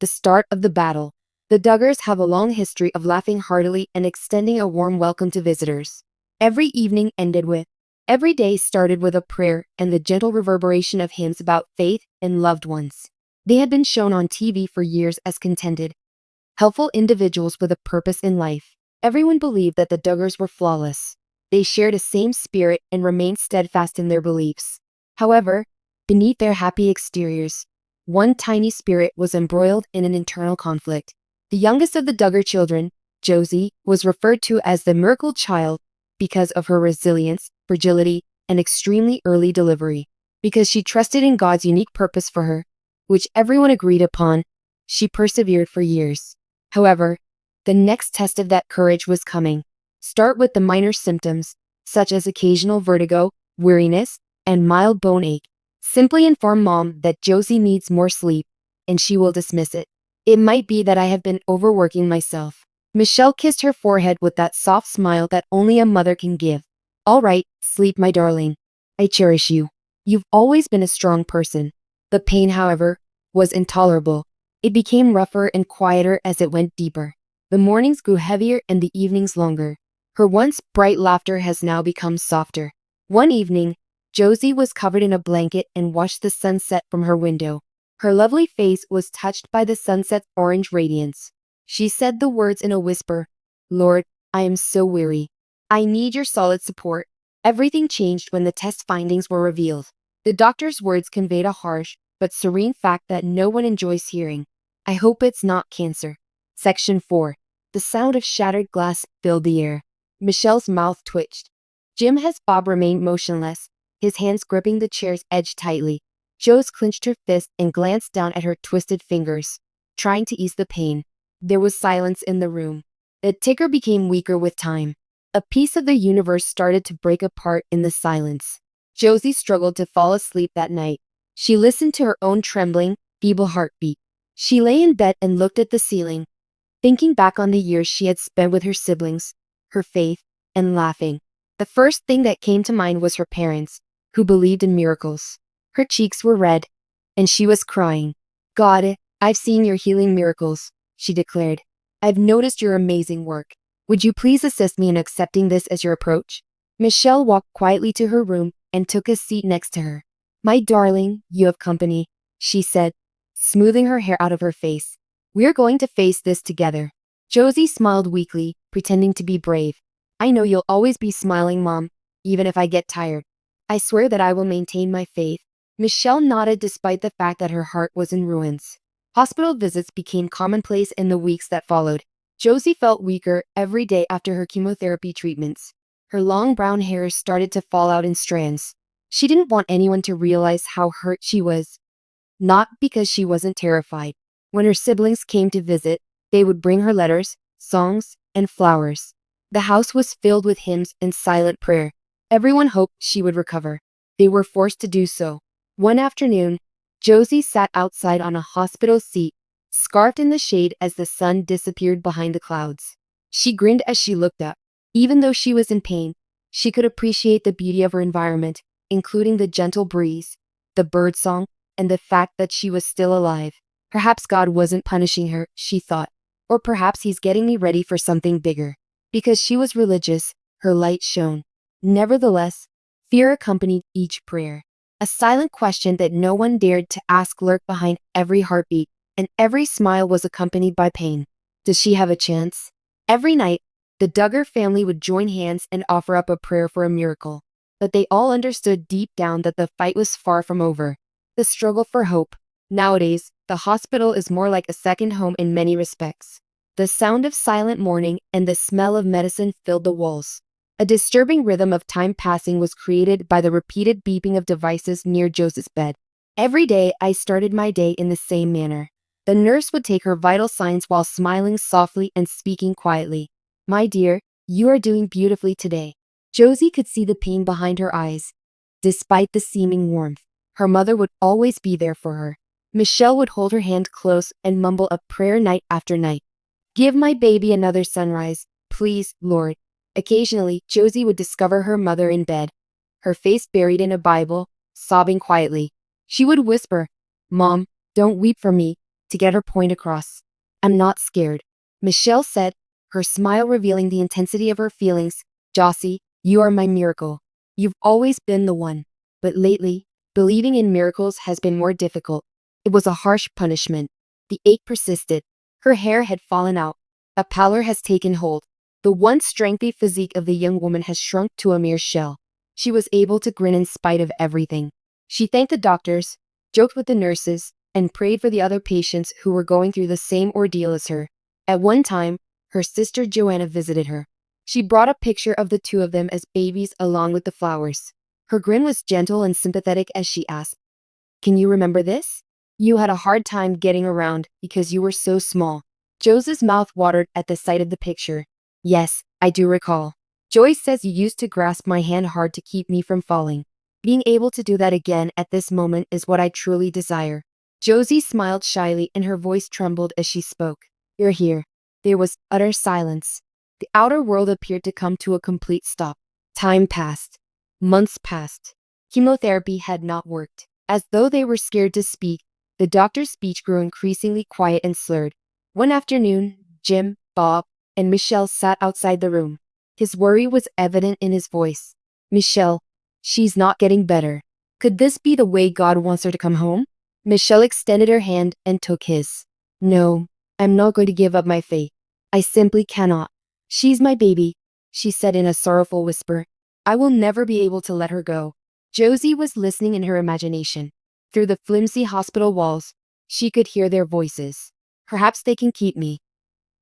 the start of the battle. The Duggars have a long history of laughing heartily and extending a warm welcome to visitors. Every evening ended with, every day started with a prayer and the gentle reverberation of hymns about faith and loved ones. They had been shown on TV for years as contented, helpful individuals with a purpose in life. Everyone believed that the Duggars were flawless. They shared a same spirit and remained steadfast in their beliefs. However, beneath their happy exteriors, one tiny spirit was embroiled in an internal conflict. The youngest of the Duggar children, Josie, was referred to as the miracle child because of her resilience, fragility, and extremely early delivery. Because she trusted in God's unique purpose for her, which everyone agreed upon, she persevered for years. However, the next test of that courage was coming. Start with the minor symptoms, such as occasional vertigo, weariness, and mild bone ache. Simply inform mom that Josie needs more sleep, and she will dismiss it. It might be that I have been overworking myself. Michelle kissed her forehead with that soft smile that only a mother can give. All right, sleep my darling. I cherish you. You've always been a strong person. The pain, however, was intolerable. It became rougher and quieter as it went deeper. The mornings grew heavier and the evenings longer. Her once bright laughter has now become softer. One evening, Josie was covered in a blanket and watched the sunset from her window. Her lovely face was touched by the sunset's orange radiance. She said the words in a whisper, "Lord, I am so weary. I need your solid support." Everything changed when the test findings were revealed. The doctor's words conveyed a harsh but serene fact that no one enjoys hearing. I hope it's not cancer. Section 4. The sound of shattered glass filled the air. Michelle's mouth twitched. Bob remained motionless, his hands gripping the chair's edge tightly. Josie clenched her fist and glanced down at her twisted fingers, trying to ease the pain. There was silence in the room. The ticker became weaker with time. A piece of the universe started to break apart in the silence. Josie struggled to fall asleep that night. She listened to her own trembling, feeble heartbeat. She lay in bed and looked at the ceiling, thinking back on the years she had spent with her siblings, her faith, and laughing. The first thing that came to mind was her parents, who believed in miracles. Her cheeks were red, and she was crying. "God, I've seen your healing miracles," she declared. "I've noticed your amazing work. Would you please assist me in accepting this as your approach?" Michelle walked quietly to her room and took a seat next to her. "My darling, you have company," she said, smoothing her hair out of her face. "We're going to face this together." Josie smiled weakly, pretending to be brave. "I know you'll always be smiling, Mom, even if I get tired. I swear that I will maintain my faith." Michelle nodded despite the fact that her heart was in ruins. Hospital visits became commonplace in the weeks that followed. Josie felt weaker every day after her chemotherapy treatments. Her long brown hair started to fall out in strands. She didn't want anyone to realize how hurt she was. Not because she wasn't terrified. When her siblings came to visit, they would bring her letters, songs, and flowers. The house was filled with hymns and silent prayer. Everyone hoped she would recover. They were forced to do so. One afternoon, Josie sat outside on a hospital seat, scarfed in the shade as the sun disappeared behind the clouds. She grinned as she looked up. Even though she was in pain, she could appreciate the beauty of her environment, including the gentle breeze, the birdsong, and the fact that she was still alive. Perhaps God wasn't punishing her, she thought. Or perhaps he's getting me ready for something bigger. Because she was religious, her light shone. Nevertheless, fear accompanied each prayer. A silent question that no one dared to ask lurked behind every heartbeat, and every smile was accompanied by pain. Does she have a chance? Every night, the Duggar family would join hands and offer up a prayer for a miracle. But they all understood deep down that the fight was far from over. The struggle for hope. Nowadays, the hospital is more like a second home in many respects. The sound of silent mourning and the smell of medicine filled the walls. A disturbing rhythm of time passing was created by the repeated beeping of devices near Josie's bed. Every day, I started my day in the same manner. The nurse would take her vital signs while smiling softly and speaking quietly. "My dear, you are doing beautifully today." Josie could see the pain behind her eyes. Despite the seeming warmth, her mother would always be there for her. Michelle would hold her hand close and mumble a prayer night after night. "Give my baby another sunrise, please, Lord." Occasionally, Josie would discover her mother in bed, her face buried in a Bible, sobbing quietly. She would whisper, "Mom, don't weep for me. to get her point across. I'm not scared, Michelle said, her smile revealing the intensity of her feelings. Josie, you are my miracle. You've always been the one. But lately, believing in miracles has been more difficult. It was a harsh punishment. The ache persisted. Her hair had fallen out. A pallor has taken hold. The once strengthy physique of the young woman has shrunk to a mere shell. She was able to grin in spite of everything. She thanked the doctors, joked with the nurses, and prayed for the other patients who were going through the same ordeal as her. At one time, her sister Johanna visited her. She brought a picture of the two of them as babies along with the flowers. Her grin was gentle and sympathetic as she asked, "Can you remember this? You had a hard time getting around because you were so small." Josie's mouth watered at the sight of the picture. "Yes, I do recall. Joyce says you used to grasp my hand hard to keep me from falling. Being able to do that again at this moment is what I truly desire." Josie smiled shyly and her voice trembled as she spoke. "You're here." There was utter silence. The outer world appeared to come to a complete stop. Time passed. Months passed. Chemotherapy had not worked. As though they were scared to speak, the doctor's speech grew increasingly quiet and slurred. One afternoon, Jim, Bob, and Michelle sat outside the room. His worry was evident in his voice. "Michelle, she's not getting better. Could this be the way God wants her to come home?" Michelle extended her hand and took his. "No, I'm not going to give up my faith. I simply cannot. She's my baby," she said in a sorrowful whisper. "I will never be able to let her go." Josie was listening in her imagination. Through the flimsy hospital walls, she could hear their voices. "Perhaps they can keep me.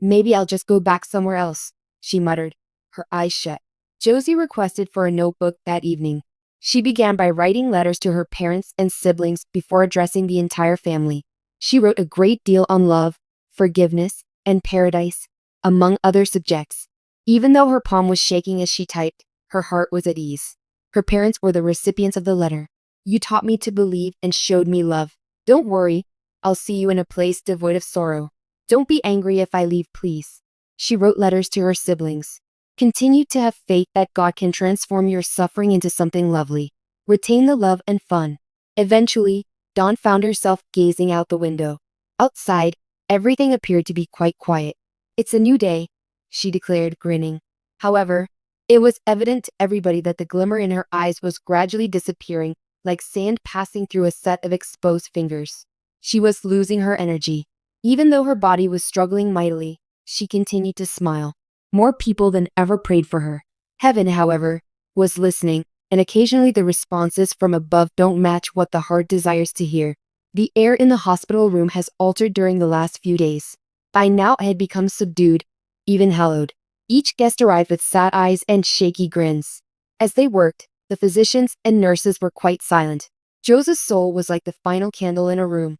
Maybe I'll just go back somewhere else," she muttered, her eyes shut. Josie requested for a notebook that evening. She began by writing letters to her parents and siblings before addressing the entire family. She wrote a great deal on love, forgiveness, and paradise, among other subjects. Even though her palm was shaking as she typed, her heart was at ease. Her parents were the recipients of the letter. "You taught me to believe and showed me love. Don't worry, I'll see you in a place devoid of sorrow. Don't be angry if I leave, please." She wrote letters to her siblings. "Continue to have faith that God can transform your suffering into something lovely. Retain the love and fun." Eventually, Dawn found herself gazing out the window. Outside, everything appeared to be quite quiet. "It's a new day," she declared, grinning. However, it was evident to everybody that the glimmer in her eyes was gradually disappearing, like sand passing through a set of exposed fingers. She was losing her energy. Even though her body was struggling mightily, she continued to smile. More people than ever prayed for her. Heaven, however, was listening, and occasionally the responses from above don't match what the heart desires to hear. The air in the hospital room has altered during the last few days. By now it had become subdued, even hallowed. Each guest arrived with sad eyes and shaky grins. As they worked, the physicians and nurses were quite silent. Josie's soul was like the final candle in a room.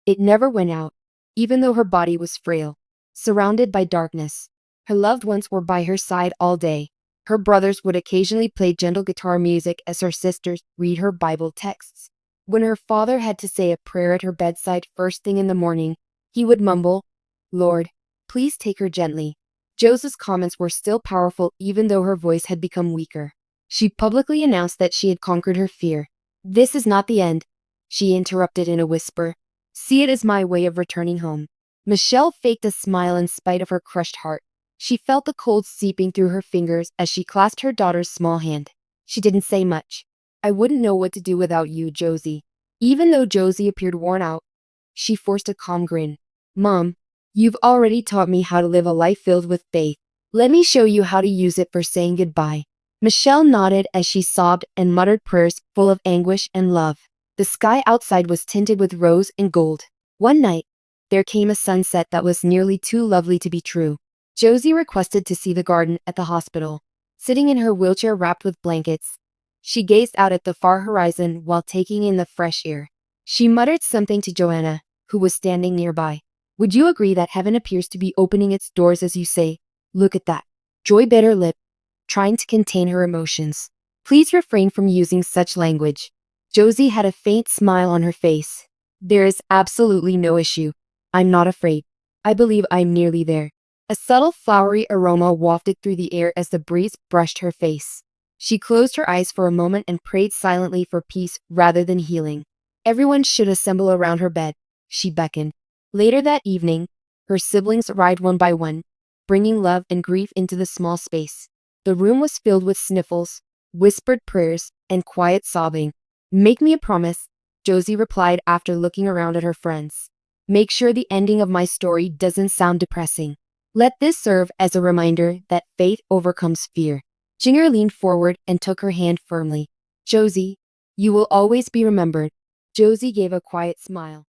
It never went out, even though her body was frail, surrounded by darkness. Her loved ones were by her side all day. Her brothers would occasionally play gentle guitar music as her sisters read her Bible texts. When her father had to say a prayer at her bedside first thing in the morning, he would mumble, "Lord, please take her gently." Josie's comments were still powerful even though her voice had become weaker. She publicly announced that she had conquered her fear. "This is not the end," she interrupted in a whisper. "See it as my way of returning home." Michelle faked a smile in spite of her crushed heart. She felt the cold seeping through her fingers as she clasped her daughter's small hand. She didn't say much. "I wouldn't know what to do without you, Josie." Even though Josie appeared worn out, she forced a calm grin. "Mom, you've already taught me how to live a life filled with faith. Let me show you how to use it for saying goodbye." Michelle nodded as she sobbed and muttered prayers full of anguish and love. The sky outside was tinted with rose and gold. One night, there came a sunset that was nearly too lovely to be true. Josie requested to see the garden at the hospital. Sitting in her wheelchair wrapped with blankets, she gazed out at the far horizon while taking in the fresh air. She muttered something to Johanna, who was standing nearby. "Would you agree that heaven appears to be opening its doors as you say? Look at that." Joy bit her lip, trying to contain her emotions. "Please refrain from using such language." Josie had a faint smile on her face. "There is absolutely no issue. I'm not afraid. I believe I'm nearly there." A subtle flowery aroma wafted through the air as the breeze brushed her face. She closed her eyes for a moment and prayed silently for peace rather than healing. "Everyone should assemble around her bed," she beckoned. Later that evening, her siblings arrived one by one, bringing love and grief into the small space. The room was filled with sniffles, whispered prayers, and quiet sobbing. "Make me a promise," Josie replied after looking around at her friends. "Make sure the ending of my story doesn't sound depressing. Let this serve as a reminder that faith overcomes fear." Jinger leaned forward and took her hand firmly. "Josie, you will always be remembered." Josie gave a quiet smile.